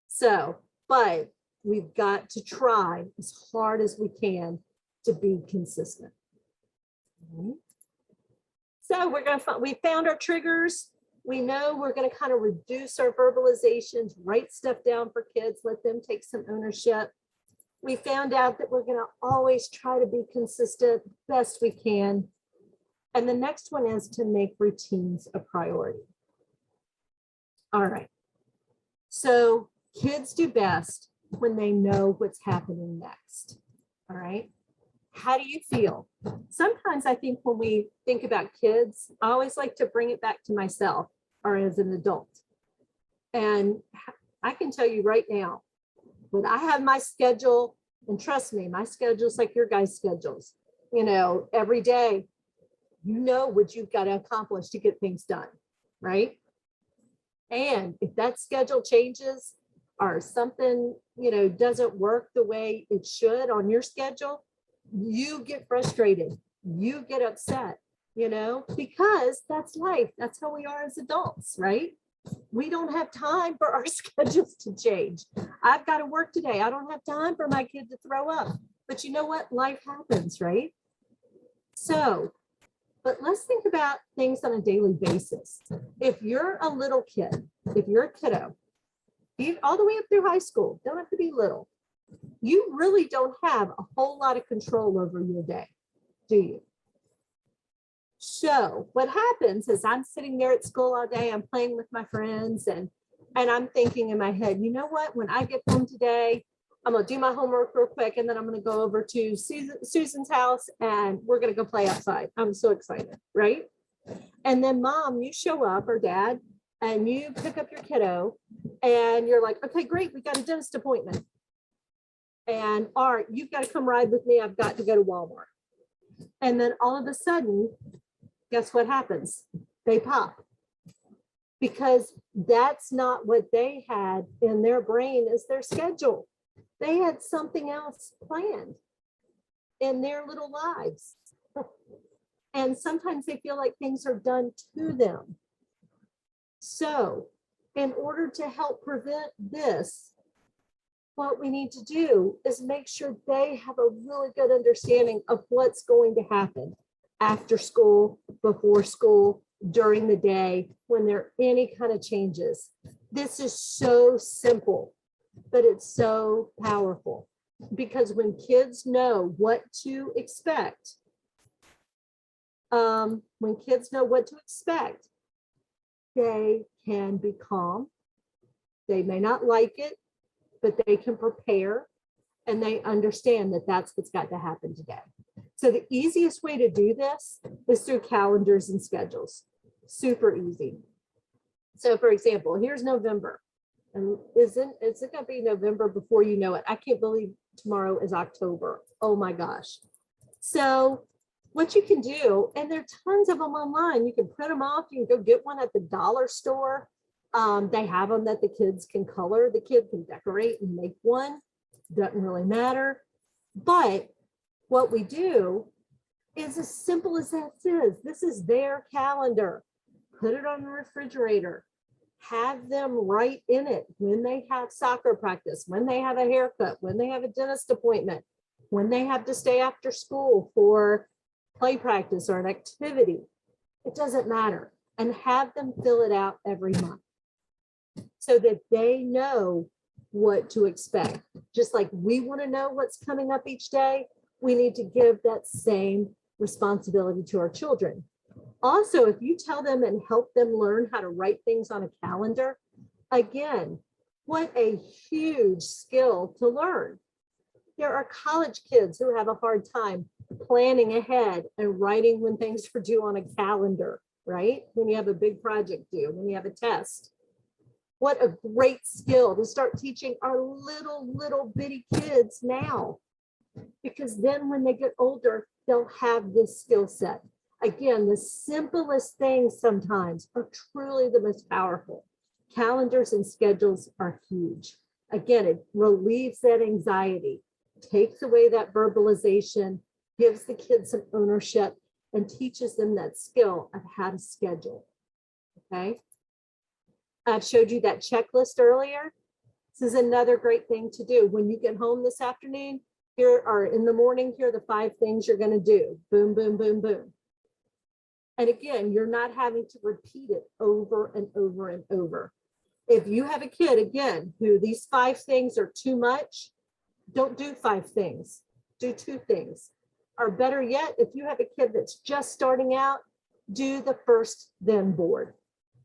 So, but we've got to try as hard as we can to be consistent. So we found our triggers. We know we're going to kind of reduce our verbalizations, write stuff down for kids, let them take some ownership. We found out that we're going to always try to be consistent best we can. And the next one is to make routines a priority. All right. So kids do best when they know what's happening next. All right. How do you feel? Sometimes I think when we think about kids, I always like to bring it back to myself or as an adult. And I can tell you right now, when I have my schedule, and trust me, my schedule's like your guys' schedules, you know, every day, you know what you've got to accomplish to get things done, right? And if that schedule changes or something, you know, doesn't work the way it should on your schedule, you get frustrated, you get upset, you know, because that's life. That's how we are as adults, right? We don't have time for our schedules to change. I've got to work today. I don't have time for my kid to throw up. But you know what? Life happens, right? So, but let's think about things on a daily basis. If you're a little kid, if you're a kiddo, all the way up through high school, don't have to be little, you really don't have a whole lot of control over your day, do you? So what happens is I'm sitting there at school all day, I'm playing with my friends and I'm thinking in my head, you know what, when I get home today, I'm gonna do my homework real quick and then I'm gonna go over to Susan's house and we're gonna go play outside. I'm so excited, right? And then mom, you show up, or dad, and you pick up your kiddo and you're like, okay, great, we got a dentist appointment. And Art, you've got to come ride with me. I've got to go to Walmart. And then all of a sudden, guess what happens? They pop. Because that's not what they had in their brain as their schedule. They had something else planned in their little lives. And sometimes they feel like things are done to them. So in order to help prevent this, what we need to do is make sure they have a really good understanding of what's going to happen after school, before school, during the day, when there are any kind of changes. This is so simple, but it's so powerful, because when kids know what to expect, they can be calm. They may not like it, but they can prepare, and they understand that that's what's got to happen today. So the easiest way to do this is through calendars and schedules. Super easy. So for example, here's November. And is it going to be November before you know it? I can't believe tomorrow is October. Oh my gosh. So what you can do, and there are tons of them online. You can print them off. You can go get one at the dollar store. They have them that the kids can color. The kid can decorate and make one. Doesn't really matter. But what we do is as simple as that is. This is their calendar. Put it on the refrigerator. Have them write in it when they have soccer practice, when they have a haircut, when they have a dentist appointment, when they have to stay after school for play practice or an activity. It doesn't matter. And have them fill it out every month so that they know what to expect. Just like we want to know what's coming up each day, we need to give that same responsibility to our children. Also, if you tell them and help them learn how to write things on a calendar, again, what a huge skill to learn. There are college kids who have a hard time planning ahead and writing when things are due on a calendar, right? When you have a big project due, when you have a test. What a great skill to start teaching our little bitty kids now, because then when they get older, they'll have this skill set. Again, the simplest things sometimes are truly the most powerful. Calendars and schedules are huge. Again, it relieves that anxiety, takes away that verbalization, gives the kids some ownership, and teaches them that skill of how to schedule. Okay. I've showed you that checklist earlier. This is another great thing to do. When you get home this afternoon, here are in the morning, here are the 5 things you're going to do. Boom, boom, boom, boom. And again, you're not having to repeat it over and over and over. If you have a kid, again, who these 5 things are too much, don't do 5 things. Do 2 things. Or better yet, if you have a kid that's just starting out, do the first then board.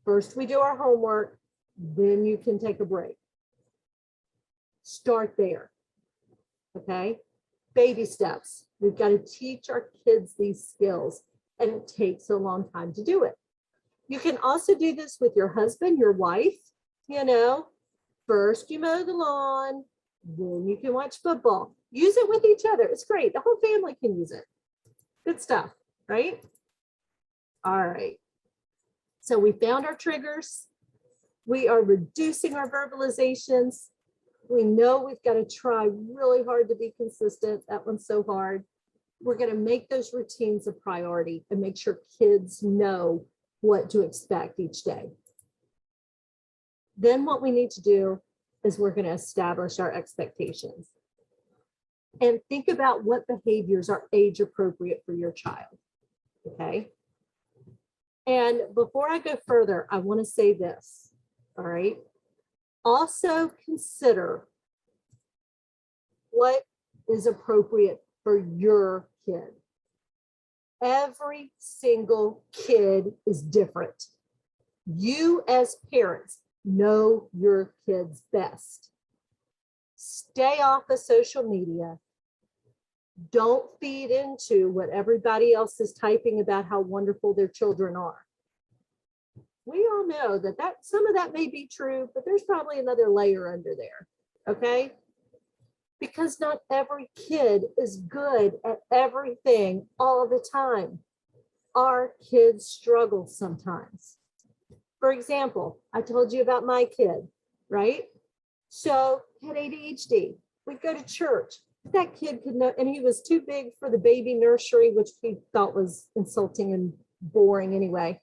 First, we do our homework, then you can take a break. Start there. Okay? Baby steps. We've got to teach our kids these skills, and it takes a long time to do it. You can also do this with your husband, your wife. You know, first you mow the lawn, then you can watch football. Use it with each other. It's great. The whole family can use it. Good stuff, right? All right. So we found our triggers. We are reducing our verbalizations. We know we've got to try really hard to be consistent. That one's so hard. We're going to make those routines a priority and make sure kids know what to expect each day. Then what we need to do is we're going to establish our expectations and think about what behaviors are age appropriate for your child. Okay. And before I go further, I want to say this. All right. Also consider what is appropriate for your kid. Every single kid is different. You as parents know your kids best. Stay off of social media. Don't feed into what everybody else is typing about how wonderful their children are. We all know that some of that may be true, but there's probably another layer under there. Okay. because not every kid is good at everything all the time. Our kids struggle sometimes. For example, I told you about my kid, right? So he had ADHD. We'd go to church. That kid could know, and he was too big for the baby nursery, which we thought was insulting and boring anyway.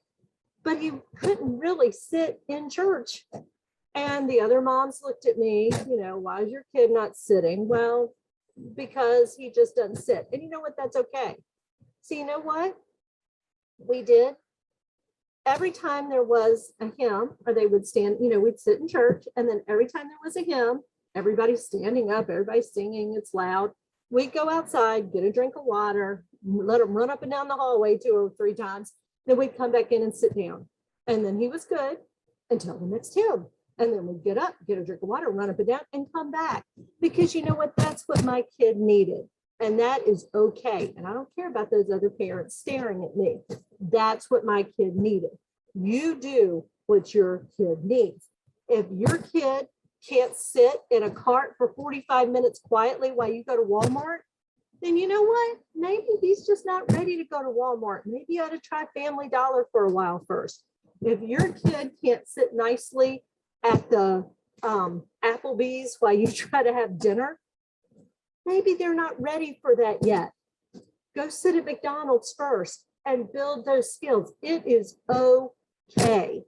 But he couldn't really sit in church. And the other moms looked at me, why is your kid not sitting? Well, because he just doesn't sit. And you know what? That's okay. So you know what we did? Every time there was a hymn, or they would stand, we'd sit in church, and then every time there was a hymn, everybody's standing up, everybody's singing, it's loud. We'd go outside, get a drink of water, let him run up and down the hallway 2 or 3 times. Then we'd come back in and sit down. And then he was good until the next hymn. And then we'd get up, get a drink of water, run up and down, and come back. Because you know what? That's what my kid needed. And that is okay. And I don't care about those other parents staring at me. That's what my kid needed. You do what your kid needs. If your kid can't sit in a cart for 45 minutes quietly while you go to Walmart, then you know what? Maybe he's just not ready to go to Walmart. Maybe you ought to try Family Dollar for a while first. If your kid can't sit nicely at the Applebee's while you try to have dinner, maybe they're not ready for that yet. Go sit at McDonald's first and build those skills. It is okay.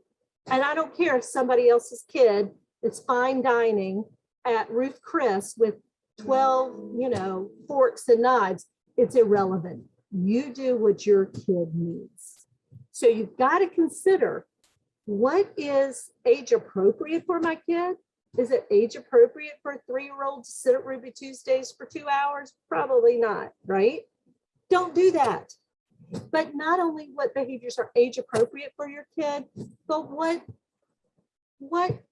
And I don't care if somebody else's kid is fine dining at Ruth Chris with 12, forks and knives. It's irrelevant. You do what your kid needs. So you've got to consider, what is age appropriate for my kid? Is it age appropriate for a 3-year-old to sit at Ruby Tuesdays for 2 hours? Probably not, right? Don't do that. But not only what behaviors are age appropriate for your kid, but what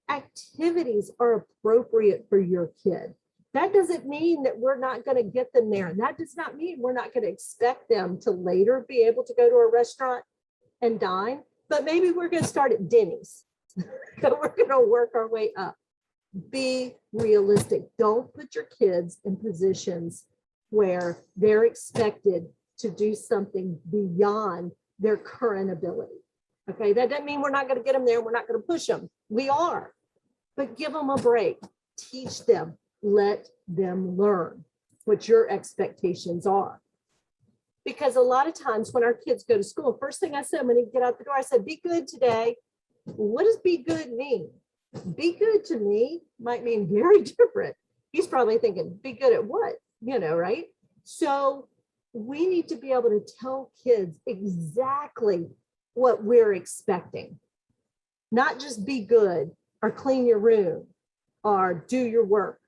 activities are appropriate for your kid. That doesn't mean that we're not going to get them there. And that does not mean we're not going to expect them to later be able to go to a restaurant and dine. But maybe we're going to start at Denny's. So we're going to work our way up. Be realistic. Don't put your kids in positions where they're expected to do something beyond their current ability. Okay, that doesn't mean we're not going to get them there. We're not going to push them. We are. But give them a break. Teach them. Let them learn what your expectations are. Because a lot of times when our kids go to school, first thing I said when they get out the door, I said, be good today. What does be good mean? Be good to me might mean very different. He's probably thinking, be good at what? Right? So we need to be able to tell kids exactly what we're expecting. Not just be good or clean your room or do your work.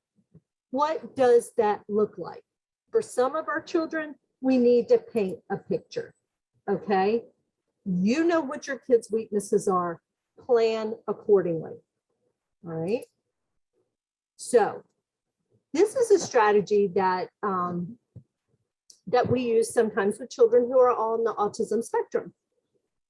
What does that look like? For some of our children, we need to paint a picture, okay? You know what your kids' weaknesses are. Plan accordingly, all right? So this is a strategy that, that we use sometimes with children who are on the autism spectrum.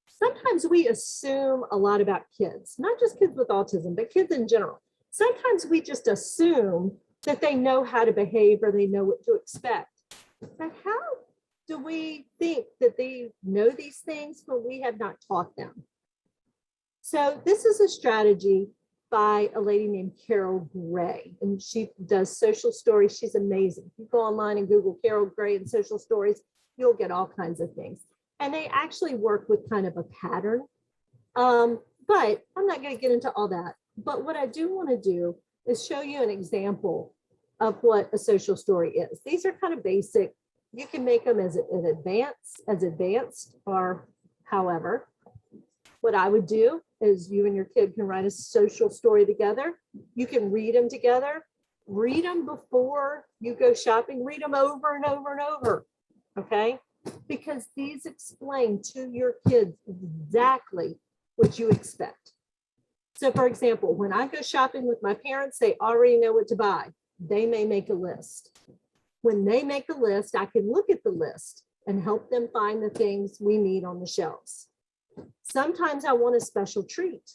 Sometimes we assume a lot about kids, not just kids with autism, but kids in general. Sometimes we just assume that they know how to behave or they know what to expect. But how do we think that they know these things when we have not taught them? So this is a strategy by a lady named Carol Gray, and she does social stories. She's amazing. If you go online and Google Carol Gray and social stories, you'll get all kinds of things. And they actually work with kind of a pattern. But I'm not going to get into all that. But what I do want to do is show you an example of what a social story is. These are kind of basic. You can make them as advanced, or however. What I would do is you and your kid can write a social story together. You can read them together. Read them before you go shopping. Read them over and over and over, okay? Because these explain to your kids exactly what you expect. So for example, when I go shopping with my parents, they already know what to buy. They may make a list. When they make a list, I can look at the list and help them find the things we need on the shelves. Sometimes I want a special treat.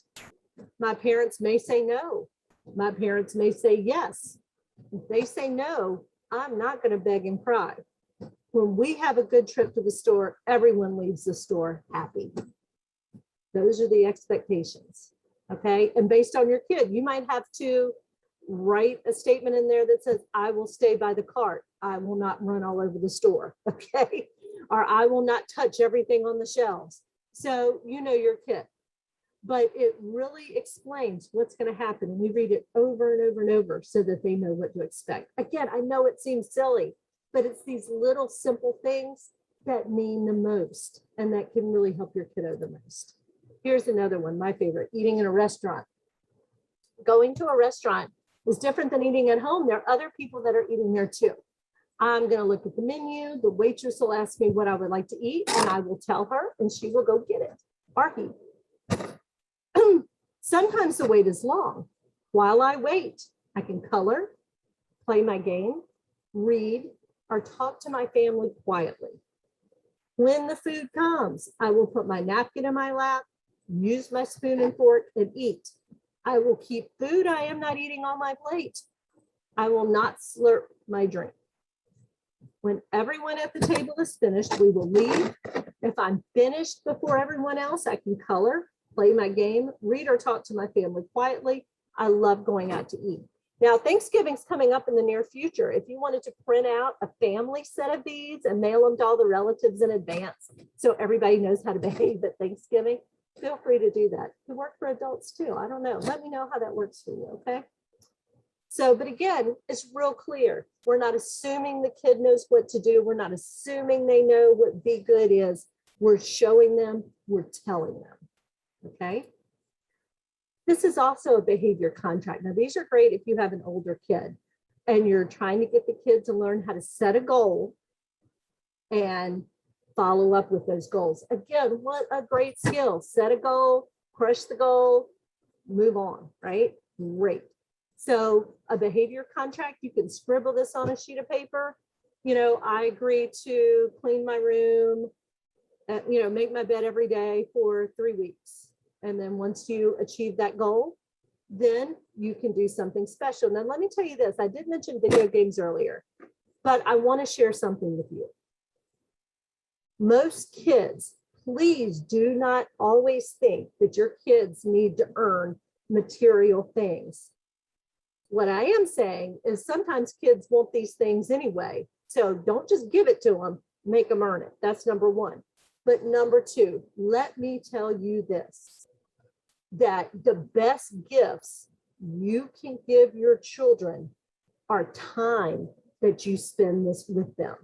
My parents may say no. My parents may say yes. If they say no, I'm not going to beg and cry. When we have a good trip to the store, everyone leaves the store happy. Those are the expectations. Okay. And based on your kid, you might have to write a statement in there that says, I will stay by the cart. I will not run all over the store. Okay. Or I will not touch everything on the shelves. So you know your kid. But it really explains what's going to happen. And we read it over and over and over so that they know what to expect. Again, I know it seems silly, but it's these little simple things that mean the most and that can really help your kiddo the most. Here's another one, my favorite, eating in a restaurant. Going to a restaurant is different than eating at home. There are other people that are eating there too. I'm going to look at the menu. The waitress will ask me what I would like to eat, and I will tell her, and she will go get it. Or he. Sometimes the wait is long. While I wait, I can color, play my game, read, or talk to my family quietly. When the food comes, I will put my napkin in my lap, use my spoon and fork, and eat. I will keep food I am not eating on my plate. I will not slurp my drink. When everyone at the table is finished, we will leave. If I'm finished before everyone else, I can color, play my game, read or talk to my family quietly. I love going out to eat. Now, Thanksgiving's coming up in the near future. If you wanted to print out a family set of these and mail them to all the relatives in advance so everybody knows how to behave at Thanksgiving, feel free to do that. It work for adults too. I don't know. Let me know how that works for you, okay? So, but again, it's real clear. We're not assuming the kid knows what to do. We're not assuming they know what be good is. We're showing them, we're telling them. Okay. This is also a behavior contract. Now, these are great if you have an older kid and you're trying to get the kid to learn how to set a goal and follow up with those goals. Again, what a great skill. Set a goal, crush the goal, move on, right? Great. So a behavior contract, you can scribble this on a sheet of paper. You know, I agree to clean my room, make my bed every day for 3 weeks. And then once you achieve that goal, then you can do something special. Now, let me tell you this. I did mention video games earlier, but I want to share something with you. Most kids, please do not always think that your kids need to earn material things. What I am saying is sometimes kids want these things anyway. So don't just give it to them, make them earn it. That's number one. But number two, let me tell you this, that the best gifts you can give your children are time that you spend this with them.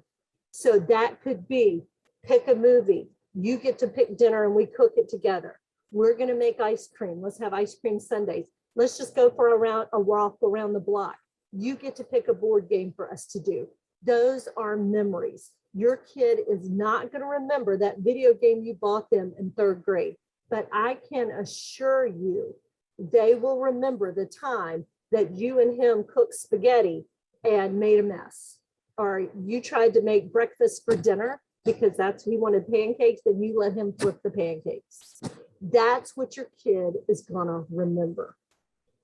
So that could be pick a movie. You get to pick dinner and we cook it together. We're going to make ice cream. Let's have ice cream Sundays. Let's just go for a walk around the block. You get to pick a board game for us to do. Those are memories. Your kid is not going to remember that video game you bought them in 3rd grade, but I can assure you they will remember the time that you and him cooked spaghetti and made a mess, or you tried to make breakfast for dinner because he wanted pancakes and you let him flip the pancakes. That's what your kid is going to remember.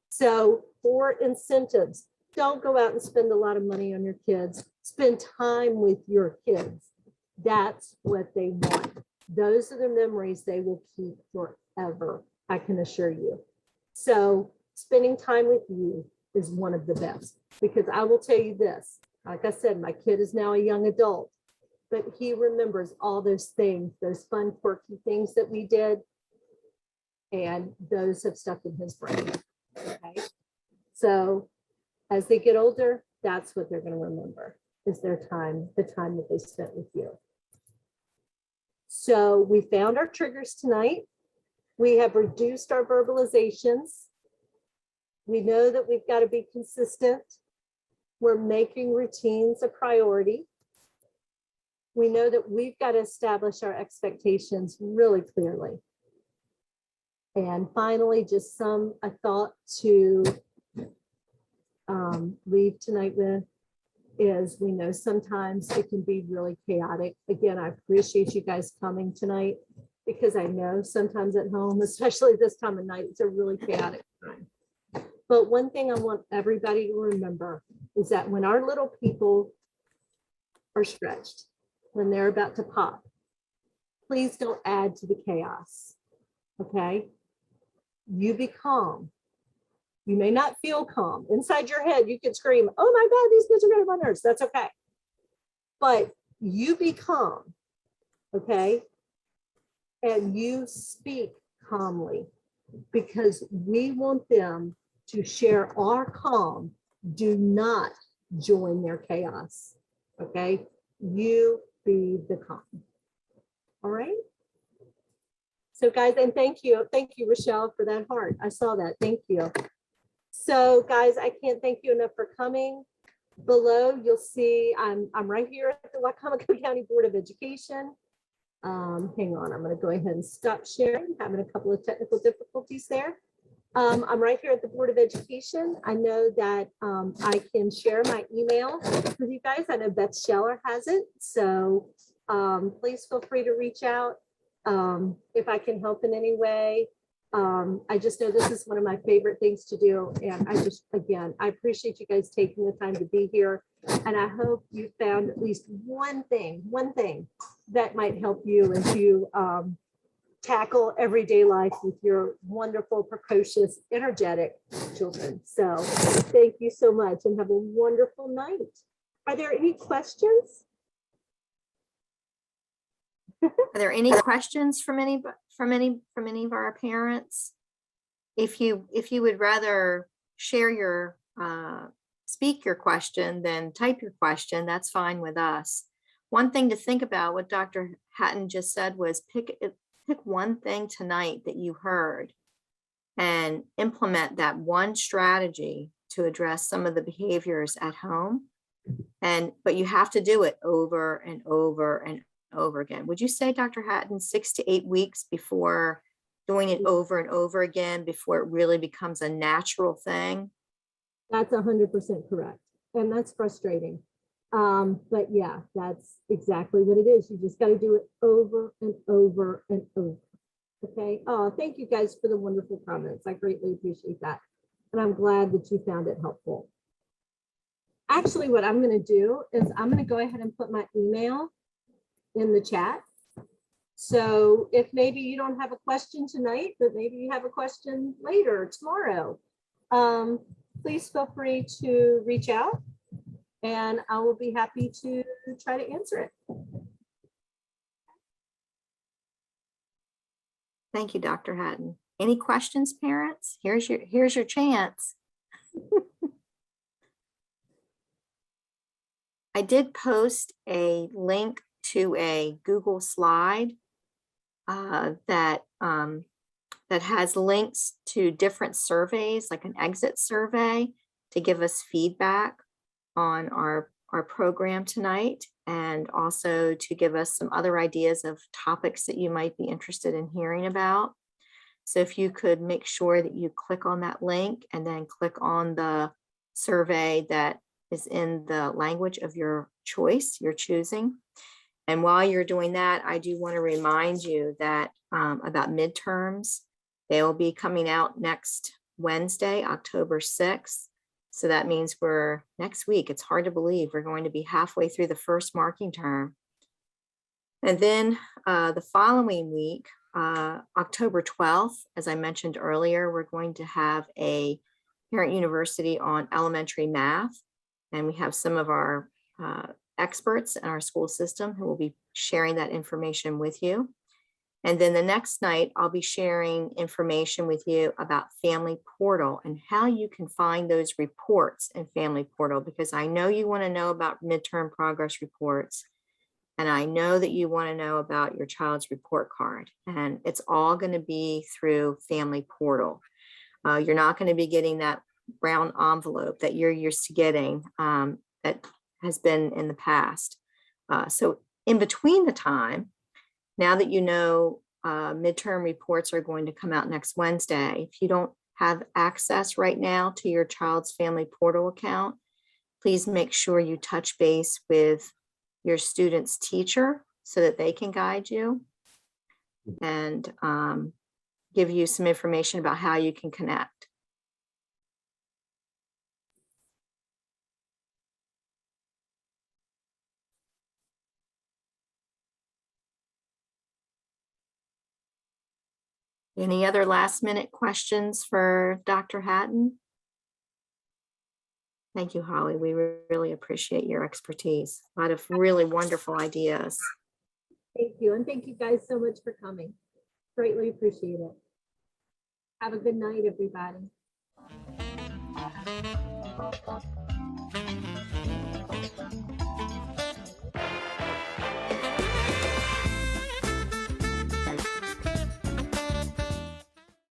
So for incentives, don't go out and spend a lot of money on your kids. Spend time with your kids. That's what they want. Those are the memories they will keep forever, I can assure you. So spending time with you is one of the best, because I will tell you this, like I said, my kid is now a young adult, but he remembers all those things, those fun, quirky things that we did, and those have stuck in his brain. Okay. So as they get older, that's what they're going to remember, is their time, the time that they spent with you. So we found our triggers tonight. We have reduced our verbalizations. We know that we've got to be consistent. We're making routines a priority. We know that we've got to establish our expectations really clearly. And finally, just a thought to leave tonight with is, we know sometimes it can be really chaotic. Again, I appreciate you guys coming tonight, because I know sometimes at home, especially this time of night, it's a really chaotic time. But one thing I want everybody to remember is that when our little people are stretched, when they're about to pop, please don't add to the chaos, okay? You be calm. You may not feel calm. Inside your head, you can scream, oh my God, these kids are getting on my nerves. That's okay. But you be calm, okay? And you speak calmly, because we want them to share our calm. Do not join their chaos, okay? You be the calm. All right? So guys, and thank you, Rochelle, for that heart. I saw that. Thank you. So guys, I can't thank you enough for coming. Below, you'll see I'm right here at the Wacomico County Board of Education. Hang on, I'm going to go ahead and stop sharing. Having a couple of technical difficulties there. I'm right here at the Board of Education. I know that I can share my email with you guys. I know Beth Scheller has it. So please feel free to reach out if I can help in any way. I just know this is one of my favorite things to do. And I just, again, I appreciate you guys taking the time to be here. And I hope you found at least one thing that might help you as you tackle everyday life with your wonderful, precocious, energetic children. So thank you so much and have a wonderful night. Are there any questions? Are there any questions from any of our parents? If you would rather share your speak your question than type your question, that's fine with us. One thing to think about, what Dr. Hatton just said, was pick one thing tonight that you heard and implement that one strategy to address some of the behaviors at home. But you have to do it over and over and over again. Would you say, Dr. Hatton, 6 to 8 weeks before doing it over and over again before it really becomes a natural thing? That's 100% correct. And that's frustrating. But yeah, that's exactly what it is. You just got to do it over and over and over. Okay. Oh, thank you guys for the wonderful comments. I greatly appreciate that. And I'm glad that you found it helpful. Actually, what I'm going to do is I'm going to go ahead and put my email in the chat. So if maybe you don't have a question tonight, but maybe you have a question later, tomorrow, please feel free to reach out and I will be happy to try to answer it. Thank you, Dr. Hatton. Any questions, parents? Here's your chance. I did post a link to a Google slide that has links to different surveys, like an exit survey, to give us feedback on our program tonight, and also to give us some other ideas of topics that you might be interested in hearing about. So if you could make sure that you click on that link and then click on the survey that is in the language of your choice, your choosing. And while you're doing that, I do want to remind you that about midterms. They will be coming out next Wednesday, October 6th. So that means we're next week. It's hard to believe we're going to be halfway through the first marking term. And then the following week, October 12th, as I mentioned earlier, we're going to have a parent university on elementary math. And we have some of our experts in our school system who will be sharing that information with you. And then the next night, I'll be sharing information with you about Family Portal and how you can find those reports in Family Portal, because I know you want to know about midterm progress reports. And I know that you want to know about your child's report card. And it's all going to be through Family Portal. You're not going to be getting that brown envelope that you're used to getting that has been in the past. So in between the time, now that you know midterm reports are going to come out next Wednesday, if you don't have access right now to your child's Family Portal account, please make sure you touch base with your student's teacher so that they can guide you and give you some information about how you can connect. Any other last minute questions for Dr. Hatton? Thank you, Holly. We really appreciate your expertise. A lot of really wonderful ideas. Thank you. And thank you guys so much for coming. Greatly appreciate it. Have a good night, everybody.